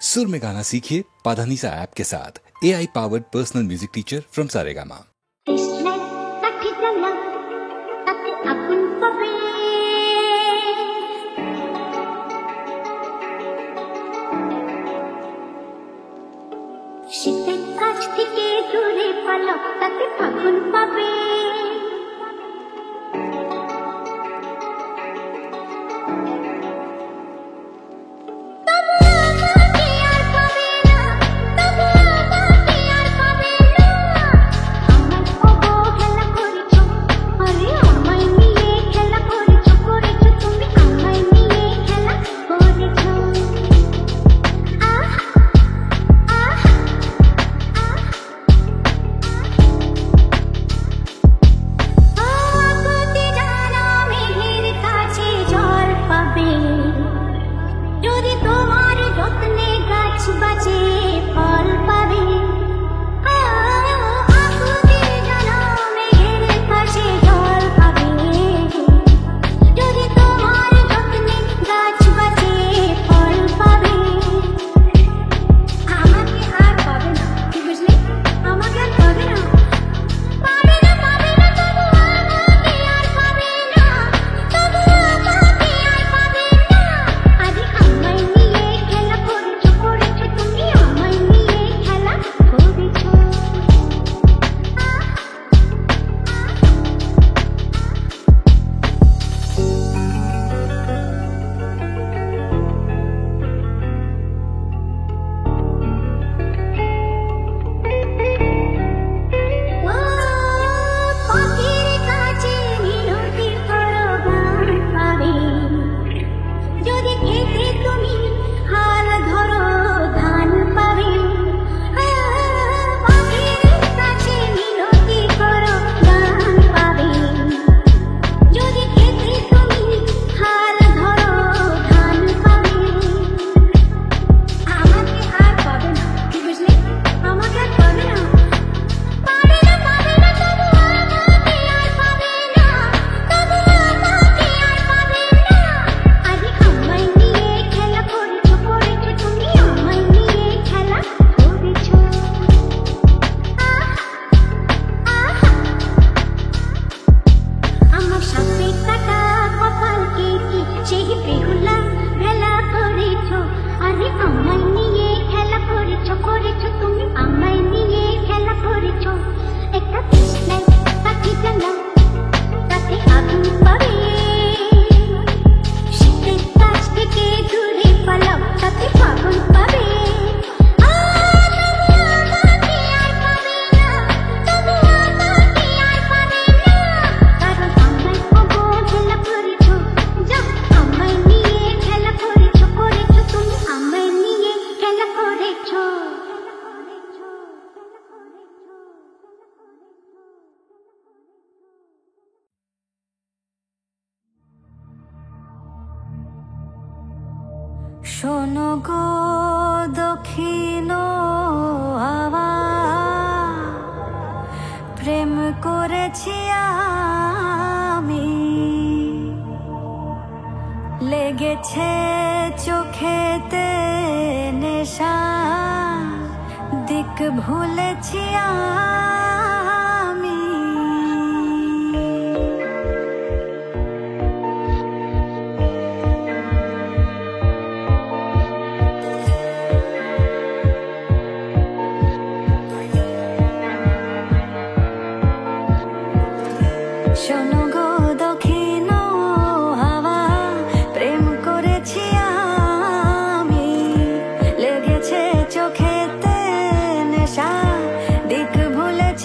सुर में गाना सीखिए पाधानीसा ऐप के साथ। AI powered personal music teacher from Saregama. শীতের কাছ থেকে দূরে পালক তাতে ফাগুন পাবে। শোনো গো দক্ষিণ হাওয়া, প্রেম করেছি আমি, লেগেছে চোখেতে নেশা, দিক ভুলেছি আমি। শোনো গো দক্ষিণ হাওয়া, প্রেম করেছি আমি, লেগেছে চোখেতে নেশা, দিক ভুলেছি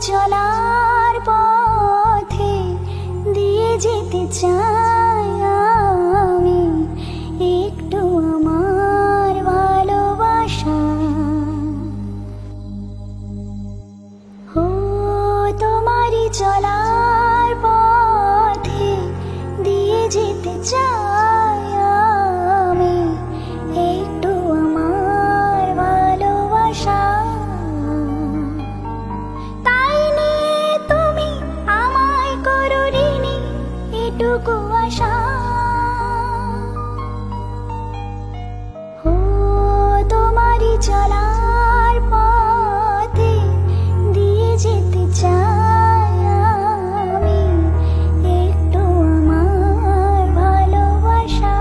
চলার পথে দিয়ে যেতে চাই আমি একটু আমার ভালোবাসা। ও তোমারই চলার পথে দিয়ে যেতে চাই আমি একটু আমার ভালোবাসা। তাই নিয়ে তুমি আমায় করো ঋণী এটুকু আশা। ও তোমারই চলার পথে দিয়ে যেতে চাই আমি একটু আমার ভালোবাসা।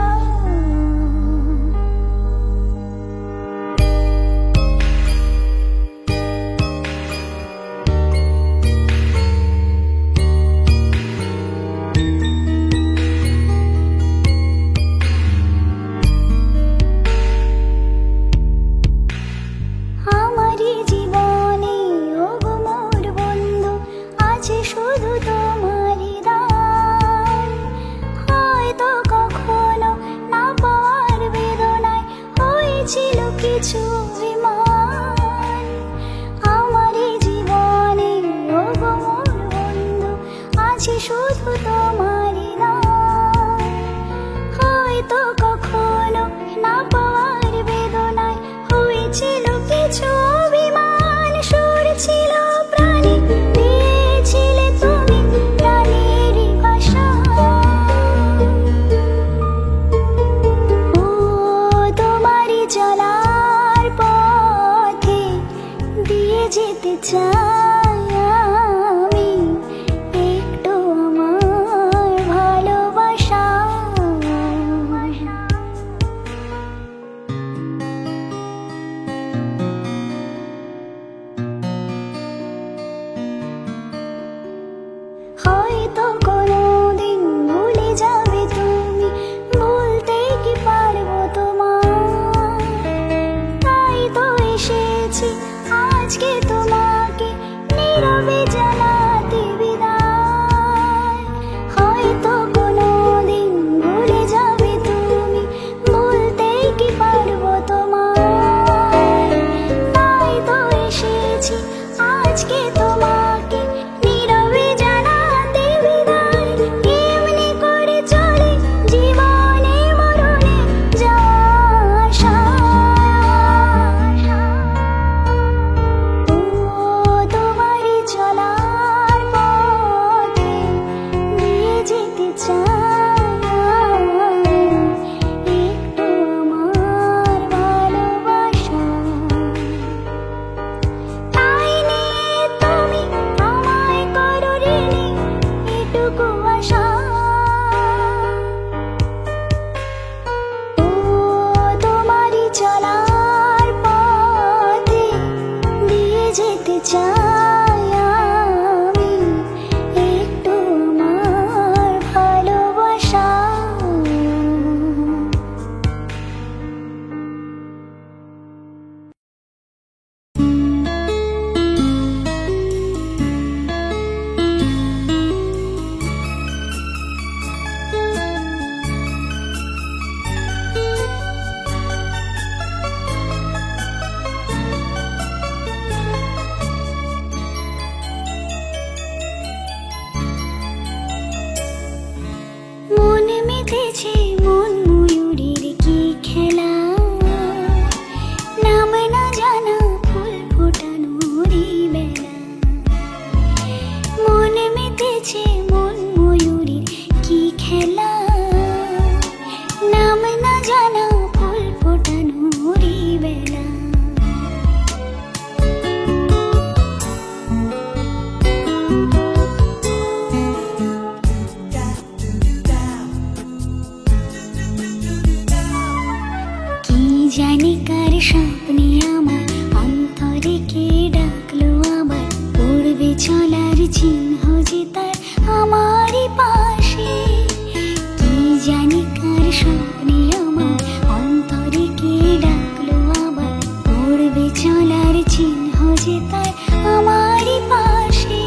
আমারই জীবনে ওগো মোর বন্ধু আছে শুধু তোমারই দান। হয়তো কখনো না পাওয়ার বেদনায় হয়েছিল কিছু অভিমান। আমারই জীবনে ওগো মোর বন্ধু আছে শুধু তোমারই দান। হয়তো কখনো না পাওয়ার বেদনায় হয়েছিল কিছু অভিমান। সুর ছিল প্রাণে দিয়েছিলে তুমি প্রাণেরই ভাষা। ও তোমারই চলার পথে দিয়ে যেতে চাই আমি একটু আমার ভালোবাসা। হয়তো কোনোদিন ভুলে যাবে তুমি, ভুলতে কি পারবো তোমার। তাই তো এসেছি আজকে তোমাকে নীরবে জানাতে বিদায়। হয়তো কোনোদিন ভুলে যাবে তুমি, ভুলতে কি পারবো তোমার। তাই তো এসেছি আজকে তোমাকে নীরবে জানাতে বিদায়। এমনি করে চলে জীবনে মরণে যাওয়া আশা। ও তোমারই চলার পথে দিয়ে যেতে চাই আমি একটু আমার ভালোবাসা। তাই নিয়ে তুমি আমায় করো ঋণী এটুকু আশা। ও তোমারই চলার পথে দিয়ে যেতে চাই আমি একটু আমার ভালোবাসা। মনে মেতেছে মন ময়ূরীর কি খেলা, নাম না জানা ফুল ফোটানোরই বেলা। মনে মেতেছে মন ময়ূরীর কি খেলা, নাম না জানা ফুল ফোটানোরই বেলা। কি জানি কার স্বপ্নে আমার অন্তরে কে ডাকলো আবার, পড়বে চলার চিহ্ন যে তার আমারই পাশে। কি জানি কার স্বপ্নে আমার অন্তরে কে ডাকলো আবার, পড়বে চলার চিহ্ন যে তার আমারই পাশে।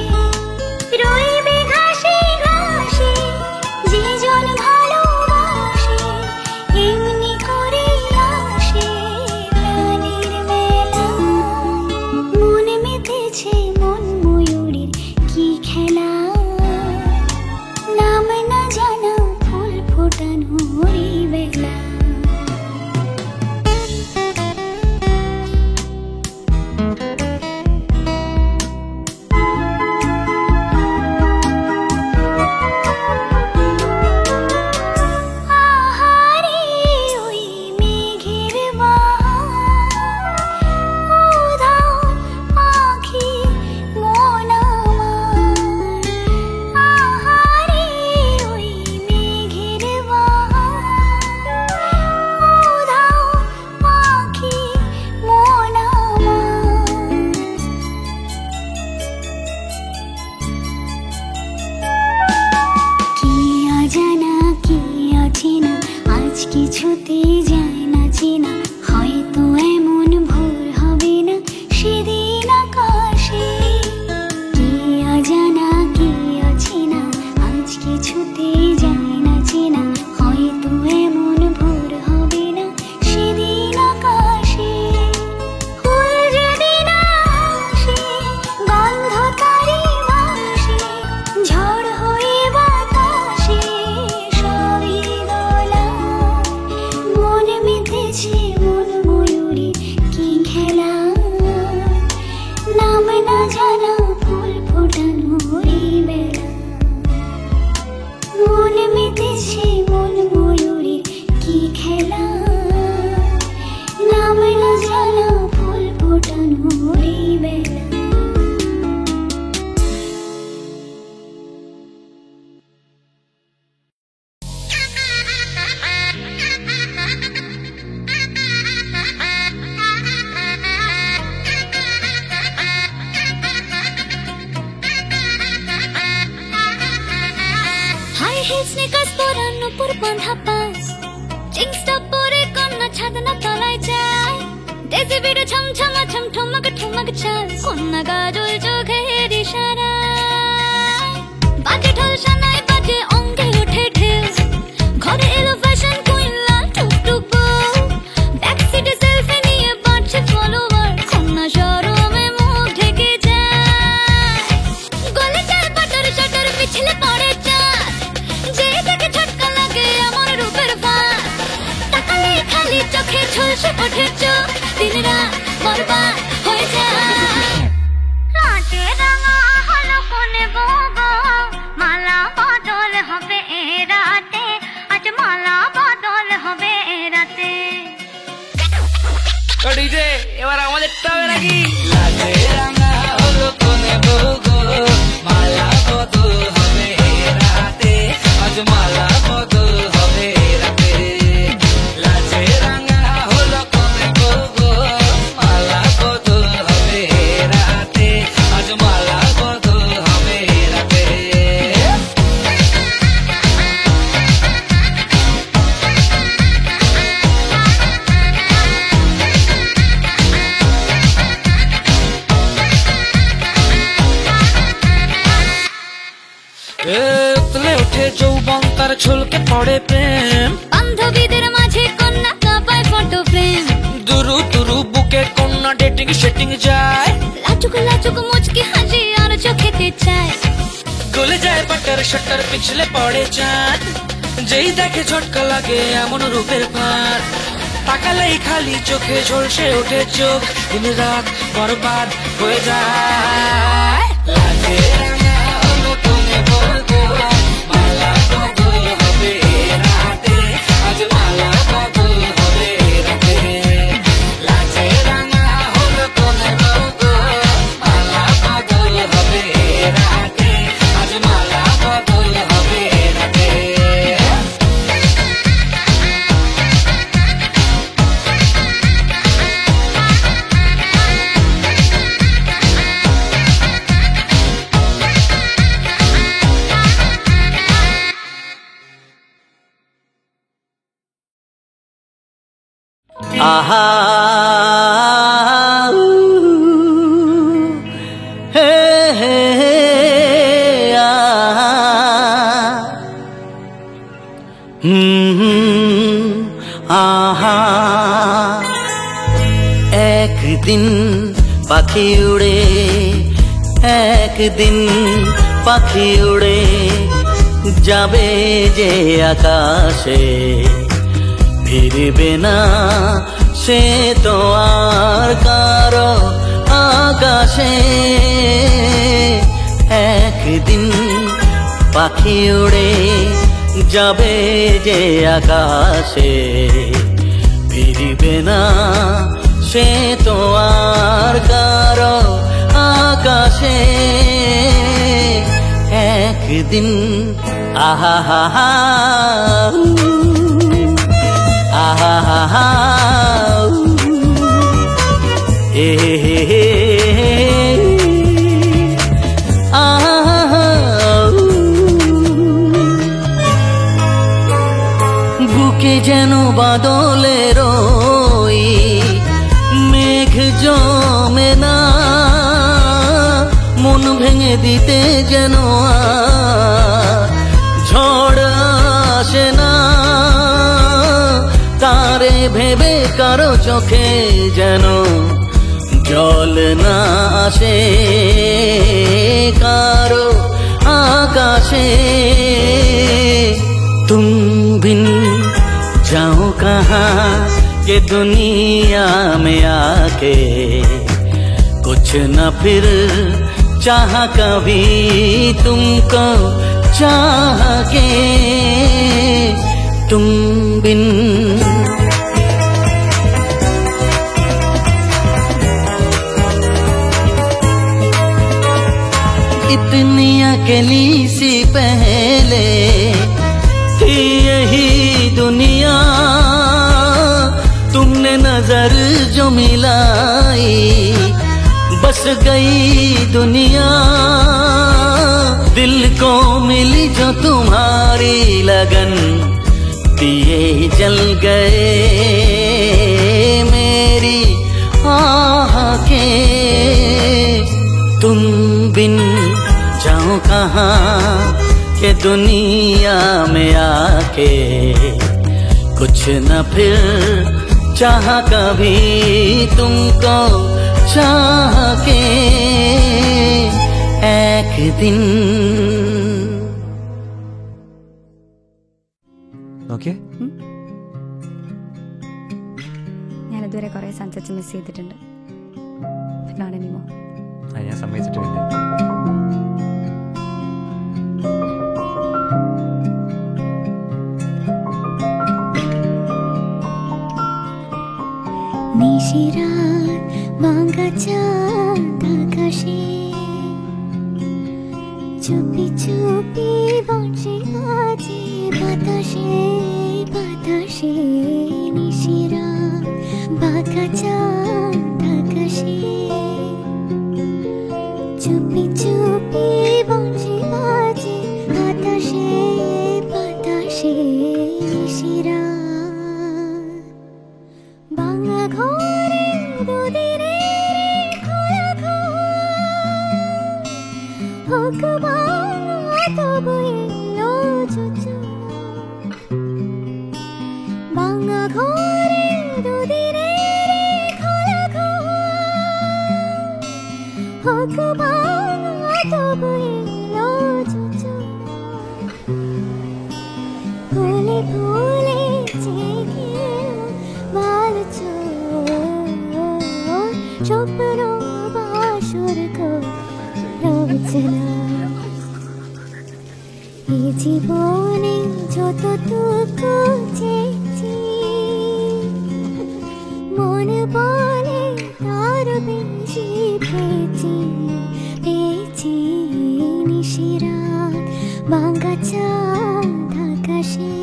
স্নিকার্স পরান উপর বাঁধা পাস জিন্সটা পরে কন্যা ছাদনা তলায় যায় দেশে বিড়ে ছমছমা ছম ঠমক ঠমক চাল কন্যা গাজল চোখের ইশারা বাজে ঢোল সানায় বাজে অঙ্গে ওঠে ঢেউ ঘরে এলো ফ্যাশন কুইন লাল টুকটুক বউ ব্যাক সিটে সেলফি নিয়ে বাড়ছে ফলোয়ার কন্যা শরমে মুখ ঢেকে যায় গলে যায় বাটার শাটার পিছলে পড়ে চাঁদ যে দেখে ঝটকা লাগে আমার রূপের ফাঁদ তাকালে খালি চোখে ঝলসে ওঠে চোখ দিন রাত বরবাদ হয়ে যায় রাতে রাঙা হলো কোনে বউ মালা বদল হবে এ রাতে আজ মালা বদল হবে এ রাতে ডিজে এবার আমাদেরটা হবে নাকি লাজে রাঙা হলো কোনে বউ গো মালা বদল হবে এ রাতে আজ মালা বদল হবে এ রাতে লাজে রাঙা হলো কোনে বউ গো মালা বদল হবে এ রাতে আজ মালা বদল হবে এ রাতে উতলে ওঠে যৌবন তার ছলকে পড়ে প্রেম বান্ধবীদের মাঝে কন্যা কাঁপায় ফটো ফ্রেম দুরু দুরু বুকে কন্যা ডেটিং সেটিং যায় লাচুক লাচুক মুচকি হাসি আর চোখেতে চায় গলে যায় বাটার শাটার পিছলে পড়ে চাঁদ যেই দেখে ঝটকা লাগে এমন রূপের ফাঁদ তাকালেই খালি চোখে ঝলসে ওঠে চোখ দিন রাত বরবাদ হয়ে যায় লাজে রাঙা হলো কোনে বউ গো, মালা বদল হবে এ রাতে, আজ মালা বদল হবে এ রাতে। লাজে রাঙা হলো কোনে বউ গো, মালা বদল হবে এ রাতে, আজ মালা বদল হবে এ রাতে। আহা হে হে হে আহা একদিন পাখি উড়ে একদিন পাখি উড়ে যাবে যে আকাশে ফিরবে না সে তো আর কারো আকাশে একদিন পাখি উড়ে যাবে যে আকাশে ফিরবে না সে তো আর কারো আকাশে একদিন আহা হা হা আহা হা হা এ আহা বুকে যেন বাদলের ওই মেঘ জমে না মন ভেঙে দিতে যেন ঝড় আসে না তারে ভেবে কারো চোখে যেন জল না আসে কারো আকাশে तुम बिन जाओ कहाँ ये दुनिया में आके कुछ न फिर चाह कभी तुमको चाह के तुम बिन इतनी अकेली सी पहले थी यही दुनिया तुमने नजर जो मिलाई बस गई दुनिया दिल को मिली जो तुम्हारी लगन दिए जल गए मेरी आह के। तुम बिन जाऊं कहाँ के दुनिया में आके, कुछ न फिर चाह कभी तुमको चाह के एक दिन। ഓക്കേ, ഞാനിതുവരെ കുറേ സൺസെറ്റ്സ് മിസ് ചെയ്തിട്ടുണ്ട്. Not anymore. ഞാൻ സമ്മതിച്ചിട്ടില്ല. নিশিরাত ভাঙা চাঁদ আকাশে, চুপি চুপি বংশী বাজে বাতাসে বাতাসে। নিশিরাত ভাঙা চাঁদ আকাশে, চুপি চুপি বংশী বাজে বাতাসে বাতাসে। নিশিরাত ভাঙা ঘরে দুদিনে খোলা ঘর, হোক ভাঙা তবু এলো যোজনা। ভাঙা ঘরে দুদিনে খোলা ঘর, হোক ভাঙা তবু এলো যোজনা। ফুলে ফুলে জেগে ভালো স্বপ্ন বাসর রচনা। এই জীবনে যতটুকু চেয়েছি, মন বলে তার বেশি পেয়েছি পেয়েছি। নিশিরাত ভাঙা চাঁদ আকাশে,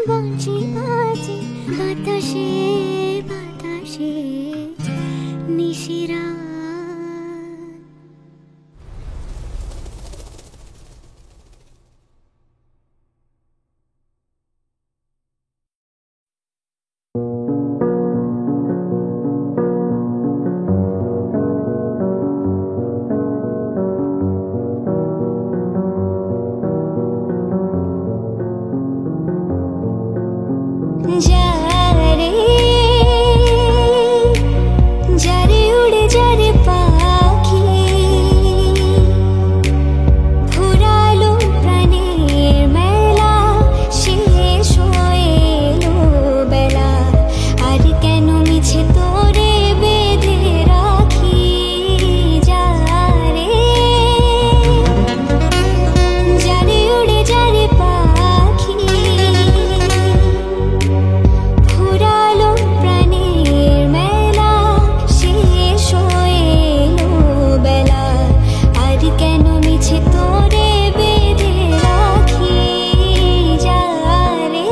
বংশী বাজে বাতাসে বাতাসে। নিশিরাত যারে উড়ে যারে পাখি, ফুরালো প্রাণের মেলা, শেষ হয়ে এলো বেলা। আর কেন মিছে তোরে বেঁধে রাখি, যারে যারে উড়ে যারে পাখি, ফুরালো প্রাণের মেলা, শেষ হয়ে এলো বেলা। আর কেন মিছে তোরে বেঁধে রাখি, যারে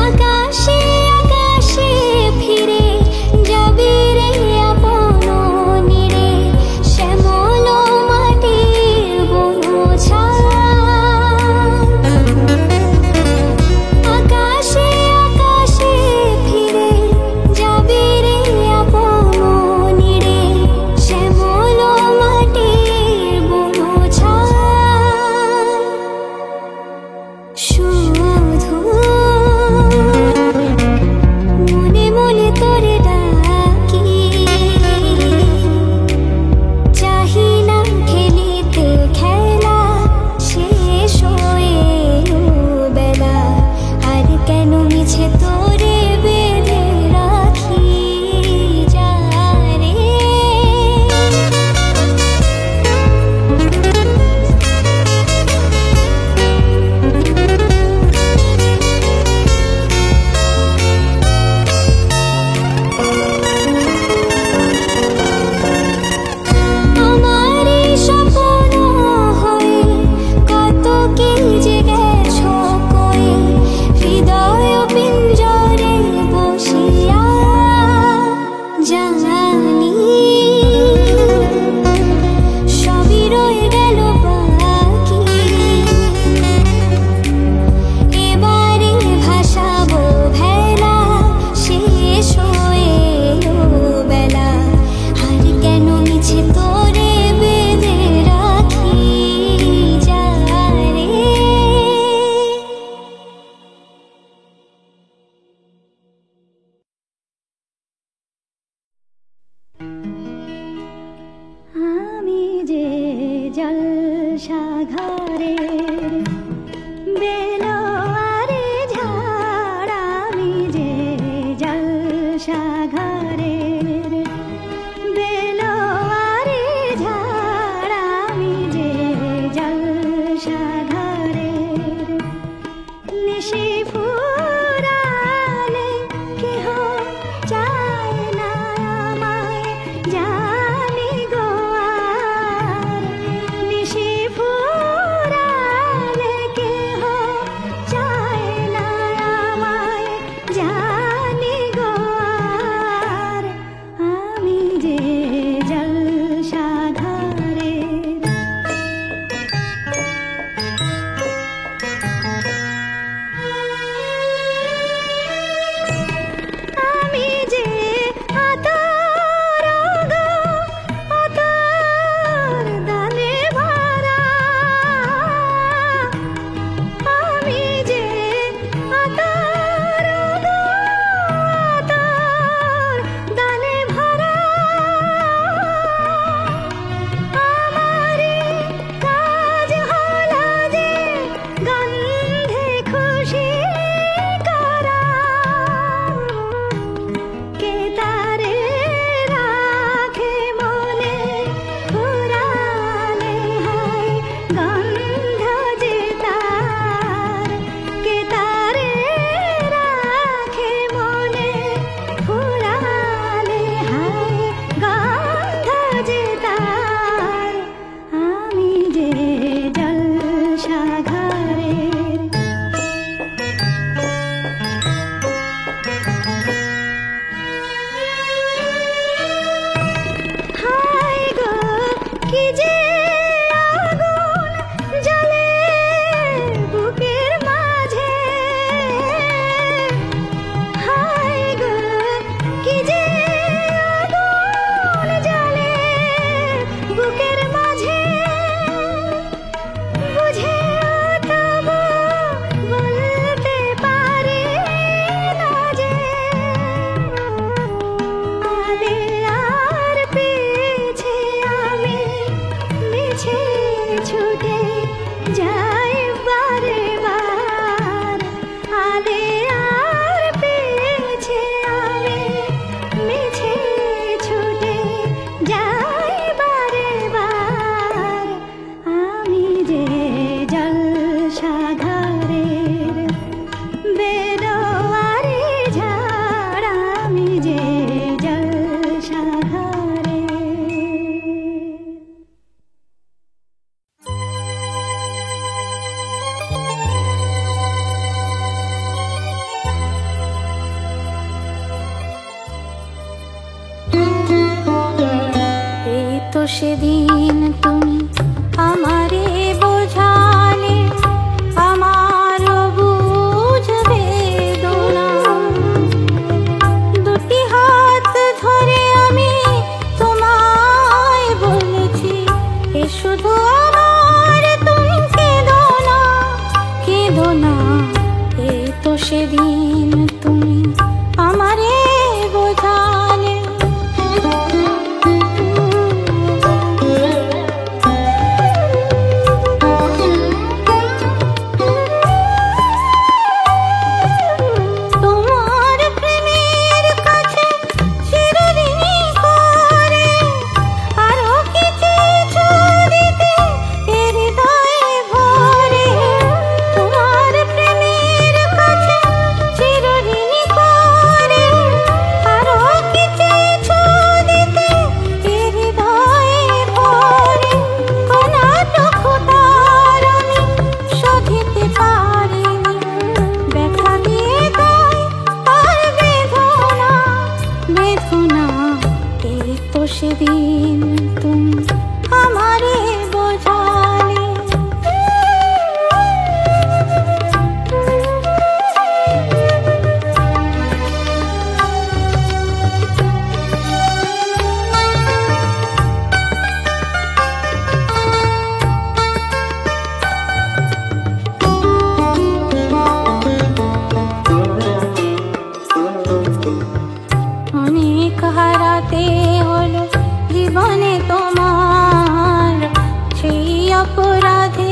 আকাশে আকাশে ফিরে যাবি রে আপন নিরে, শ্যামল মাটির বনছাড়। আকাশে আকাশে ফিরে যাবি রে আপন নিরে, শ্যামল মাটির বনছাড়। শুধু মনে মনে তোরে ডাকি, চাহি না খেলিতে খেলা, শেষ হয়ে এলো বেলা। আর কেন মিছে তোরে বেঁধে রাখি, যারে ঘরের বেলোয়ারি ঝাড় আমি যে জলসা ঘরের বেলোয়ারি ঝাড় আমি যে জলসা ঘরের নিশি ফুরালে কেহ চায় না আমায় জানি গো আর নিশি ফুরালে কেহ চায় না আমায় জানি গো আর আমি যে জলসা ঘরের আমি যে আতর গো আতর দানে ভরা আমি যে আতর গো আতর দানে ভরা আমারি কাজ হলো যে গন্ধে খুশি করা কে তারে রাখে মনে ফুরালে হায় গন্ধ যে তার কে তারে রাখে মনে ফুরালে হায় গন্ধ যে তার আমি যে জলসা ঘরের হায় গো কি যে আগুন জ্বলে বুকের মাঝে হায় গো কি যে আগুন জ্বলে বুকের মাঝে বুঝে তবু বলতে পারি না যে আলে আর পেছে আমি মিছে ছুটে যাই বারে বার আলে আর পেছে আমি মিছে ছুটে যাই বারে বার আমি যে জলসা ঘরের বেলোয়ারি ঝাড় আমি যে জলসা ঘরের এই তো সেদিন তুমি আমারে বোঝালে আমার বুঝবে দোনা দুটি হাত ধরে আমি তোমায় বলেছি এ শুধু আমার তুমি কেঁদো না এই তো সেদিন তুমি আমারে বোঝালে তোমার প্রেমের কাছে চিরঋণী করে আরো কি চেয়েছো দিতে এ হৃদয়ে ভরে তোমার প্রেমের কাছে চিরঋণী করে আরো কি চেয়েছো দিতে এ হৃদয়ে ভরে অনাটক তার আমি সধিতে পারিনি ব্যথা দিয়ে দেয় আর বেদনা এই তো সেদিন তুমি আমারে বোঝালে অপরাধে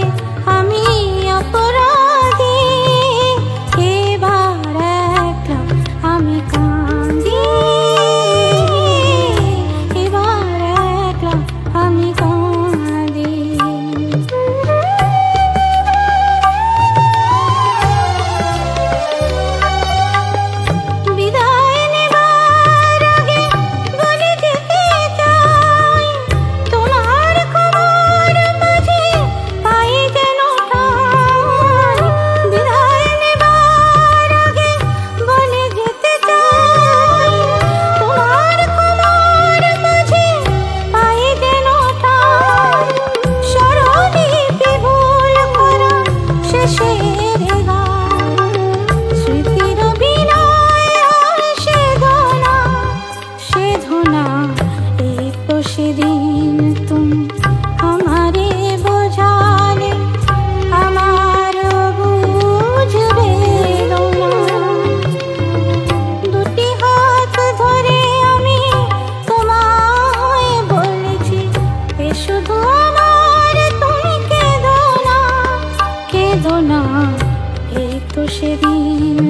তো সেদিন